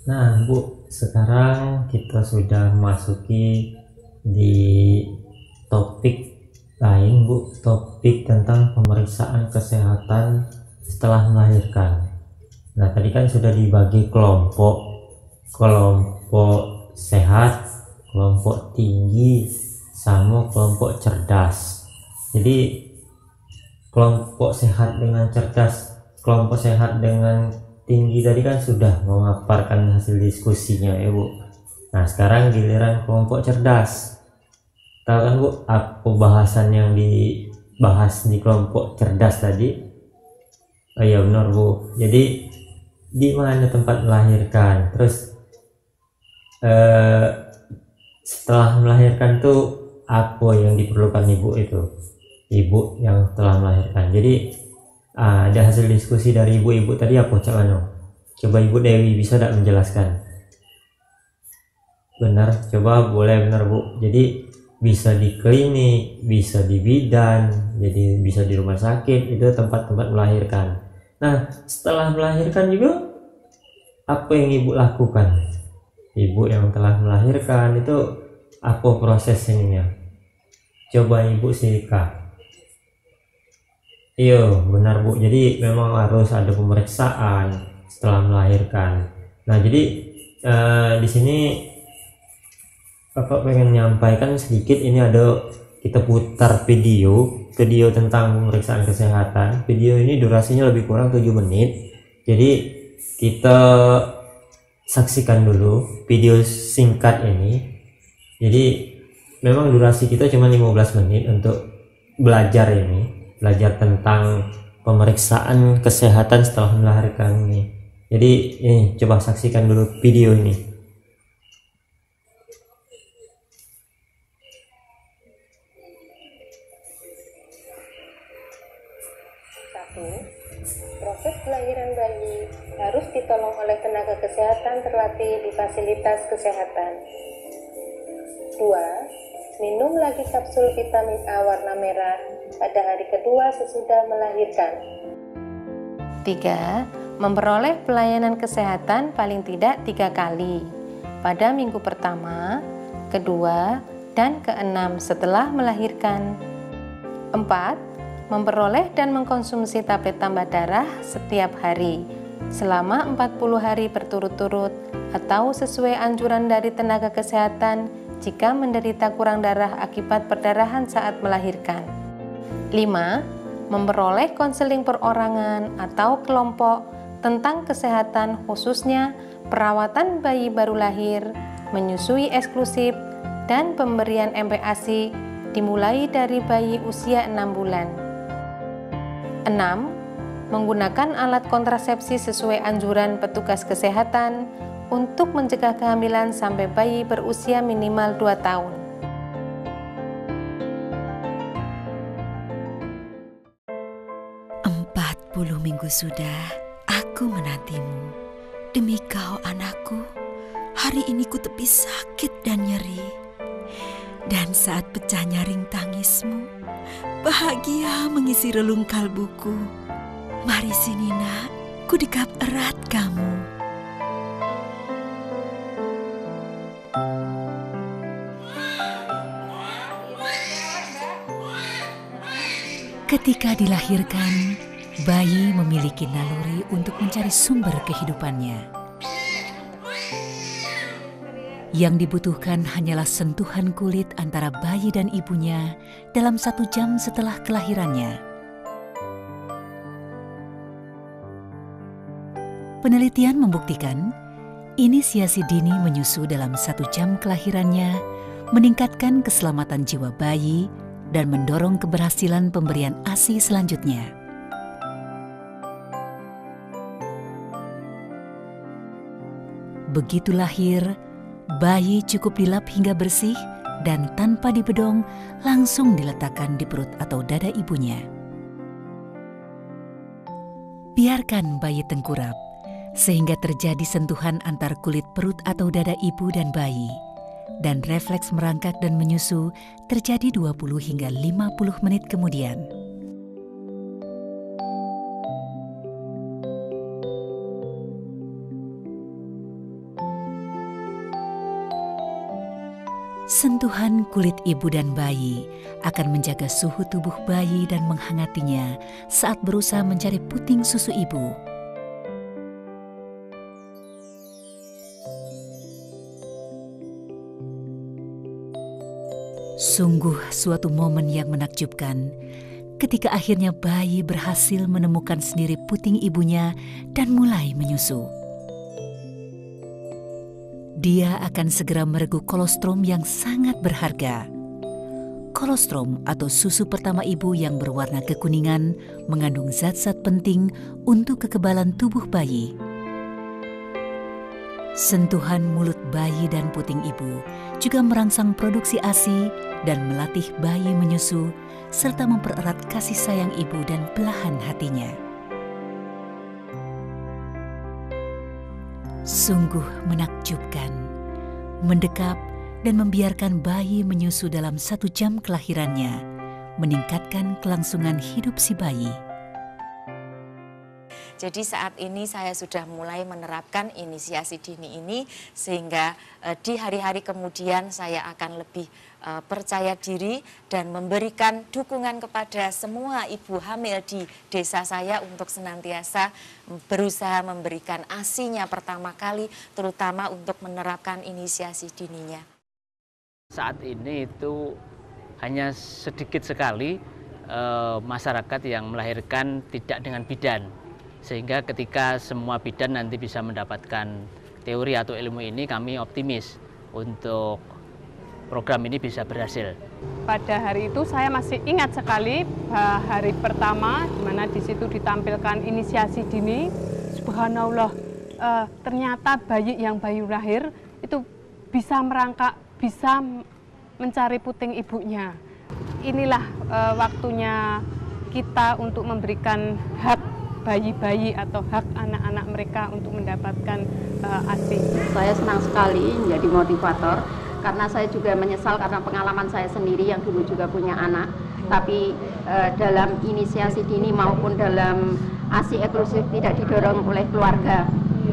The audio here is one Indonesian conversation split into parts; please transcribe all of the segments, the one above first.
Nah, Bu, sekarang kita sudah memasuki di topik lain, Bu, topik tentang pemeriksaan kesehatan setelah melahirkan. Nah, tadi kan sudah dibagi kelompok sehat, kelompok tinggi, sama kelompok cerdas. Jadi kelompok sehat dengan cerdas, kelompok sehat dengan tinggi tadi kan sudah memaparkan hasil diskusinya ya, Bu. Nah, sekarang giliran kelompok cerdas. Tahu kan, Bu, apa bahasan yang dibahas di kelompok cerdas tadi? Oh iya benar, Bu. Jadi di mana tempat melahirkan, terus setelah melahirkan tuh apa yang diperlukan ibu yang telah melahirkan. Jadi ada hasil diskusi dari ibu-ibu tadi apa, Cak Mano? Coba Ibu Dewi bisa tidak menjelaskan? Benar, coba boleh. Benar, Bu. Jadi bisa di klinik, bisa di bidan, jadi bisa di rumah sakit, itu tempat-tempat melahirkan. Nah, setelah melahirkan juga apa yang Ibu lakukan? Ibu yang telah melahirkan itu apa prosesnya? Coba Ibu Silika. Iya benar, Bu, jadi memang harus ada pemeriksaan setelah melahirkan. Nah, jadi di sini Bapak pengen menyampaikan sedikit, ini ada kita putar video tentang pemeriksaan kesehatan. Video ini durasinya lebih kurang 7 menit, jadi kita saksikan dulu video singkat ini. Jadi memang durasi kita cuma 15 menit untuk belajar tentang pemeriksaan kesehatan setelah melahirkan ini. Jadi ini coba saksikan dulu video ini. Proses kelahiran bayi harus ditolong oleh tenaga kesehatan terlatih di fasilitas kesehatan. 2. Minum lagi kapsul vitamin A warna merah pada hari kedua sesudah melahirkan. 3. Memperoleh pelayanan kesehatan paling tidak 3 kali pada minggu pertama, kedua, dan keenam setelah melahirkan. 4. Memperoleh dan mengkonsumsi tablet tambah darah setiap hari selama 40 hari berturut-turut atau sesuai anjuran dari tenaga kesehatan jika menderita kurang darah akibat perdarahan saat melahirkan. 5. Memperoleh konseling perorangan atau kelompok tentang kesehatan, khususnya perawatan bayi baru lahir, menyusui eksklusif, dan pemberian MPASI dimulai dari bayi usia 6 bulan. 6. Menggunakan alat kontrasepsi sesuai anjuran petugas kesehatan untuk mencegah kehamilan sampai bayi berusia minimal 2 tahun. Puluh minggu sudah aku menantimu. Demi kau anakku, hari ini ku tepi sakit dan nyeri. Dan saat pecah nyaring tangismu, bahagia mengisi relung kalbuku. Mari sini nak, ku dekap erat kamu. Ketika dilahirkan, bayi memiliki naluri untuk mencari sumber kehidupannya. Yang dibutuhkan hanyalah sentuhan kulit antara bayi dan ibunya dalam 1 jam setelah kelahirannya. Penelitian membuktikan, inisiasi dini menyusu dalam 1 jam kelahirannya meningkatkan keselamatan jiwa bayi dan mendorong keberhasilan pemberian ASI selanjutnya. Begitu lahir, bayi cukup dilap hingga bersih dan tanpa dibedong langsung diletakkan di perut atau dada ibunya. Biarkan bayi tengkurap sehingga terjadi sentuhan antar kulit perut atau dada ibu dan bayi, dan refleks merangkak dan menyusu terjadi 20 hingga 50 menit kemudian. Sentuhan kulit ibu dan bayi akan menjaga suhu tubuh bayi dan menghangatinya saat berusaha mencari puting susu ibu. Sungguh suatu momen yang menakjubkan ketika akhirnya bayi berhasil menemukan sendiri puting ibunya dan mulai menyusu. Dia akan segera meregu kolostrum yang sangat berharga. Kolostrum atau susu pertama ibu yang berwarna kekuningan mengandung zat-zat penting untuk kekebalan tubuh bayi. Sentuhan mulut bayi dan puting ibu juga merangsang produksi ASI dan melatih bayi menyusu serta mempererat kasih sayang ibu dan belahan hatinya. Sungguh menakjubkan, mendekap dan membiarkan bayi menyusu dalam 1 jam kelahirannya, meningkatkan kelangsungan hidup si bayi. Jadi saat ini saya sudah mulai menerapkan inisiasi dini ini sehingga di hari-hari kemudian saya akan lebih percaya diri dan memberikan dukungan kepada semua ibu hamil di desa saya untuk senantiasa berusaha memberikan ASI-nya pertama kali, terutama untuk menerapkan inisiasi dininya. Saat ini itu hanya sedikit sekali masyarakat yang melahirkan tidak dengan bidan. Sehingga ketika semua bidan nanti bisa mendapatkan teori atau ilmu ini, kami optimis untuk program ini bisa berhasil. Pada hari itu saya masih ingat sekali hari pertama di mana di situ ditampilkan inisiasi dini. Subhanallah, ternyata bayi yang baru lahir itu bisa merangkak, bisa mencari puting ibunya. Inilah waktunya kita untuk memberikan hak bayi-bayi atau hak anak-anak mereka untuk mendapatkan ASI. Saya senang sekali menjadi motivator karena saya juga menyesal karena pengalaman saya sendiri yang dulu juga punya anak. Tapi dalam inisiasi dini maupun dalam ASI eksklusif tidak didorong oleh keluarga.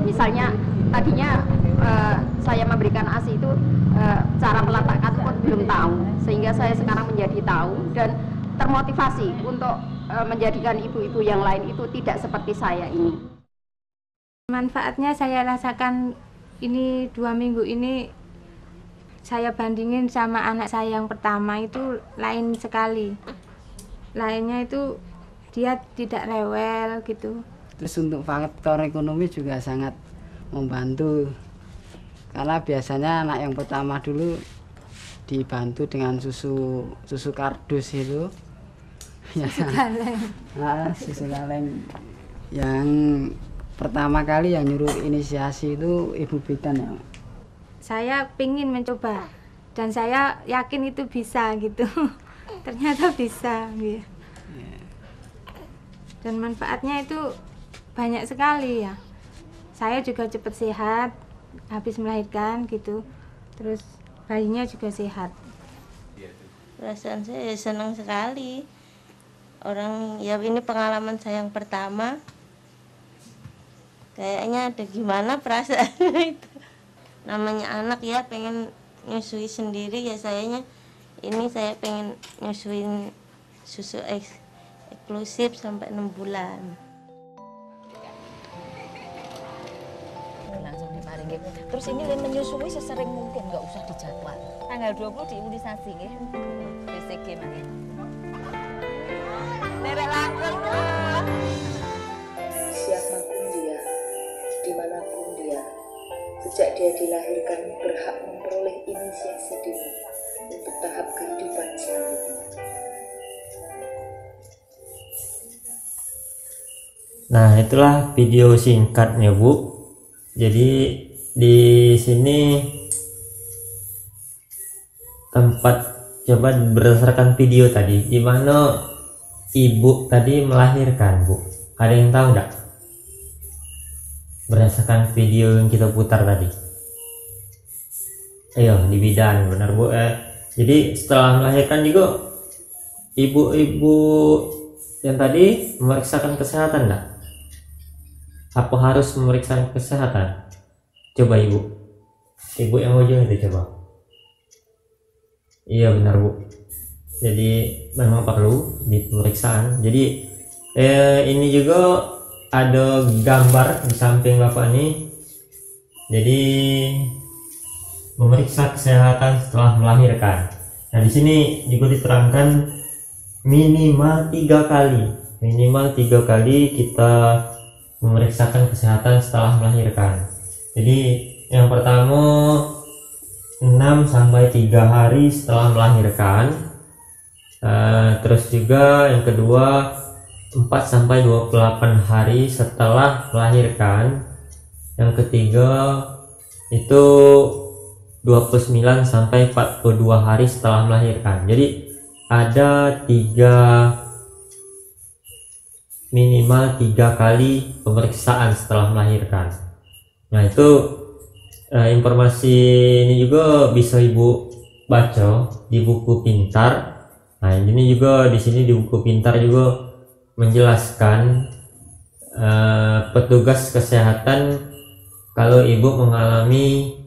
Misalnya tadinya saya memberikan ASI itu cara meletakkan pun belum tahu, sehingga saya sekarang menjadi tahu dan termotivasi untuk menjadikan ibu-ibu yang lain itu tidak seperti saya ini. Manfaatnya saya rasakan ini 2 minggu ini, saya bandingin sama anak saya yang pertama itu lain sekali. Lainnya itu dia tidak rewel gitu. Terus untuk faktor ekonomi juga sangat membantu. Karena biasanya anak yang pertama dulu dibantu dengan susu kardus itu. Ya, susu kaleng. Yang pertama kali yang nyuruh inisiasi itu ibu bidan ya. Saya pingin mencoba dan saya yakin itu bisa gitu. Ternyata bisa gitu. Dan manfaatnya itu banyak sekali ya. Saya juga cepat sehat habis melahirkan gitu. Terus bayinya juga sehat. Perasaan saya senang sekali. Orang ya ini pengalaman saya yang pertama, kayaknya ada gimana perasaannya itu. Namanya anak ya pengen nyusui sendiri ya, saya pengen nyusuin susu eksklusif sampai 6 bulan. Langsung diparingi. Terus ini menyusui sesering mungkin, nggak usah dijadwal. Tanggal 20 diimunisasi nggih. BCG mangke. Siapapun dia, dimanapun dia, sejak dia dilahirkan berhak memperoleh inisiasi dini untuk tahap kehidupan selanjutnya. Nah, itulah video singkatnya, Bu. Jadi di sini tempat coba berdasarkan video tadi, di mana ibu tadi melahirkan, Bu. Ada yang tahu enggak? Berdasarkan video yang kita putar tadi. Ayo, di bidan, benar, Bu. Jadi setelah melahirkan juga ibu-ibu yang tadi memeriksakan kesehatan enggak? Apa harus memeriksa kesehatan? Coba ibu yang ujung itu coba. Iya benar Bu. Jadi memang perlu di pemeriksaan. Jadi ini juga ada gambar di samping Bapak ini. Jadi memeriksa kesehatan setelah melahirkan. Nah di sini juga diterangkan minimal 3 kali. Minimal 3 kali kita memeriksakan kesehatan setelah melahirkan. Jadi yang pertama 6 sampai 3 hari setelah melahirkan. Terus juga yang kedua 4 sampai 28 hari setelah melahirkan. Yang ketiga itu 29 sampai 42 hari setelah melahirkan. Jadi ada minimal 3 kali pemeriksaan setelah melahirkan. Nah itu informasi ini juga bisa Ibu baca di buku pintar. Nah ini juga di sini di buku pintar juga menjelaskan petugas kesehatan kalau ibu mengalami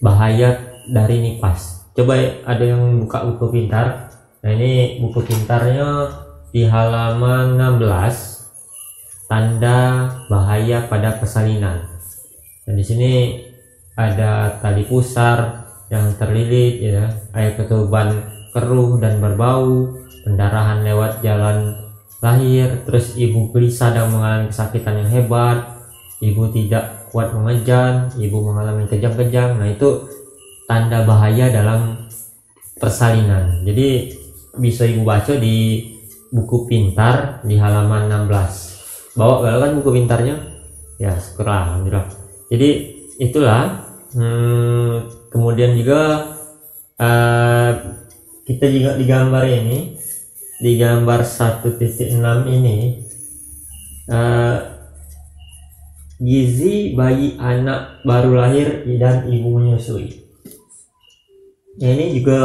bahaya dari nifas. Coba ada yang buka buku pintar. Nah ini buku pintarnya di halaman 16, tanda bahaya pada persalinan. Dan di sini ada tali pusar yang terlilit, ya, air ketuban keruh dan berbau, pendarahan lewat jalan lahir, terus ibu gelisah dan mengalami kesakitan yang hebat, ibu tidak kuat mengejan, ibu mengalami kejang-kejang. Nah itu tanda bahaya dalam persalinan. Jadi bisa ibu baca di buku pintar di halaman 16. Bawa kan buku pintarnya? Ya syukurlah, alhamdulillah. Jadi itulah. Kemudian juga kita juga di gambar ini, di gambar 1.6 ini, gizi bayi anak baru lahir dan ibu menyusui. Ini juga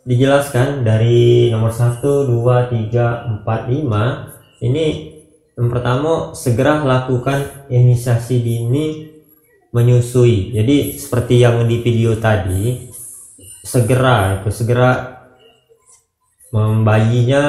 dijelaskan dari nomor 1, 2, 3, 4, 5. Ini yang pertama, segera lakukan inisiasi dini menyusui. Jadi seperti yang di video tadi, segera membayinya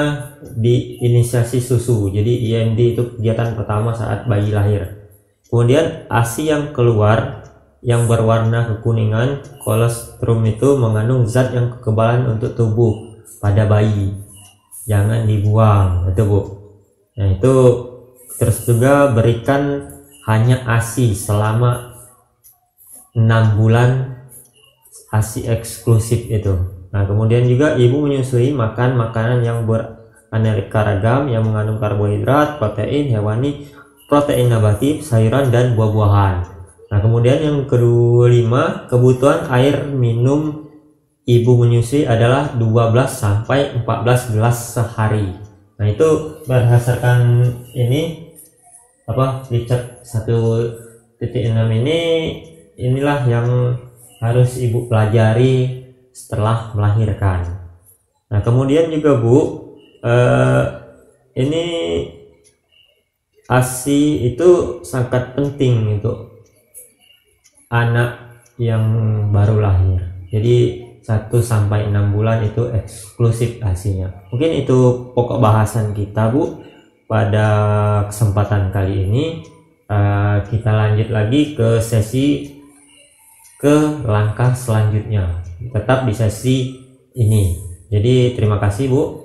di inisiasi susu. Jadi IMD itu kegiatan pertama saat bayi lahir. Kemudian ASI yang keluar yang berwarna kekuningan, kolostrum itu mengandung zat yang kekebalan untuk tubuh pada bayi. Jangan dibuang, itu Bu. Nah itu terus juga berikan hanya ASI selama 6 bulan, ASI eksklusif itu. Nah kemudian juga ibu menyusui makan makanan yang beraneka ragam yang mengandung karbohidrat, protein hewani, protein nabati, sayuran dan buah-buahan. Nah kemudian yang ke-5, kebutuhan air minum ibu menyusui adalah 12 sampai 14 gelas sehari. Nah itu berdasarkan ini Richard 1.6 inilah yang harus ibu pelajari setelah melahirkan. Nah kemudian juga Bu, ini ASI itu sangat penting untuk anak yang baru lahir. Jadi 1 sampai 6 bulan itu eksklusif ASI-nya. Mungkin itu pokok bahasan kita Bu pada kesempatan kali ini. Kita lanjut lagi ke langkah selanjutnya, tetap di sesi ini. Jadi terima kasih Bu.